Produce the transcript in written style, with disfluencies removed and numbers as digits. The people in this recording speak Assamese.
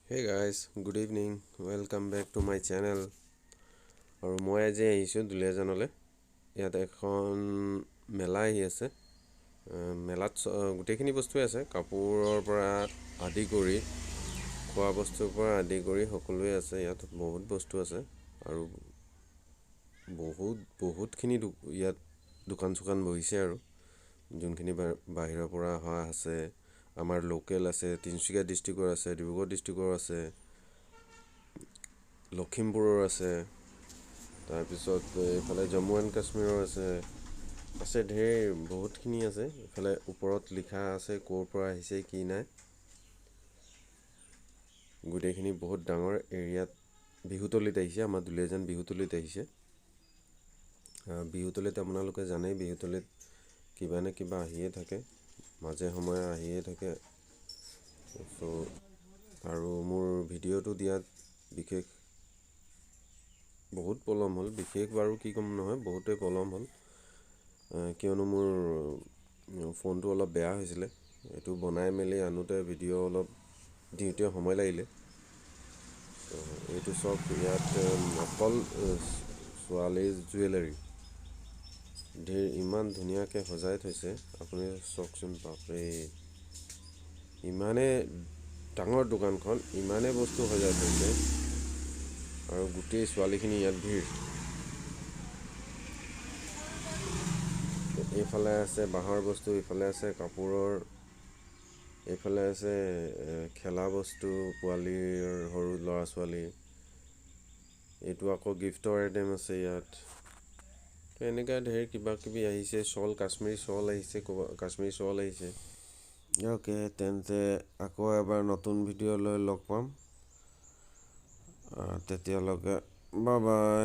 Hey guys, good evening. Welcome back to my channel. আৰু মই আজি আহিছোঁ দুলীয়াজানলৈ। ইয়াত এখন মেলা আহি আছে। মেলাত গোটেইখিনি বস্তুৱে আছে, কাপোৰৰ পৰা আদি কৰি খোৱা বস্তুৰ পৰা আদি কৰি সকলোৱে আছে। ইয়াত বহুত বস্তু আছে আৰু বহুতখিনি ইয়াত দোকান চোকান বহিছে আৰু যোনখিনি বাহিৰৰ পৰা অহা আছে। আমাৰ লোকেল আছে, তিনিচুকীয়া ডিষ্ট্ৰিক্টৰ আছে, ডিব্ৰুগড় ডিষ্ট্ৰিক্টৰ আছে, লখিমপুৰৰ আছে, তাৰপিছত এইফালে জম্মু এণ্ড কাশ্মীৰৰ আছে ঢেৰ বহুতখিনি আছে। এইফালে ওপৰত লিখা আছে ক'ৰ পৰা আহিছে কি নাই। গোটেইখিনি বহুত ডাঙৰ এৰিয়াত বিহুতলিত আহিছে, আমাৰ দুলীয়াজান বিহুতলিত আহিছে। বিহুতলিত আপোনালোকে জানেই, বিহুতলিত কিবা নে কিবা আহিয়ে থাকে, মাজে সময়ে আহিয়ে থাকে। আৰু মোৰ ভিডিঅ'টো দিয়াত বিশেষ বহুত পলম হ'ল। বিশেষ বাৰু কি ক'ম নহয়, বহুতেই পলম হ'ল, কিয়নো মোৰ ফোনটো অলপ বেয়া হৈছিলে। এইটো বনাই মেলি আনোতে ভিডিঅ' অলপ দিওঁতে সময় লাগিলে। এইটো চব ইয়াত অকল ছোৱালীৰ জুৱেলাৰী ঢেৰ ইমান ধুনীয়াকৈ সজাই থৈছে, আপুনি চাওকচোন। বাপৰে, ইমানে ডাঙৰ দোকানখন, ইমানে বস্তু সজাই থৈছে আৰু গোটেই ছোৱালীখিনি ইয়াত ভিৰ। এইফালে আছে বাঁহৰ বস্তু, এইফালে আছে কাপোৰৰ, এইফালে আছে খেলা বস্তু পোৱালীৰ, সৰু ল'ৰা ছোৱালীৰ। এইটো আকৌ গিফ্টৰ আইটেম আছে ইয়াত। তো এনেকৈ ঢেৰ কিবা কিবি আহিছে। শ্বল, কাশ্মীৰী শ্বল আহিছে, কাশ্মীৰী শ্বল আহিছে। অ'কে, তেন্তে আকৌ এবাৰ নতুন ভিডিঅ' লৈ লগ পাম। তেতিয়ালৈকে বাই বাই।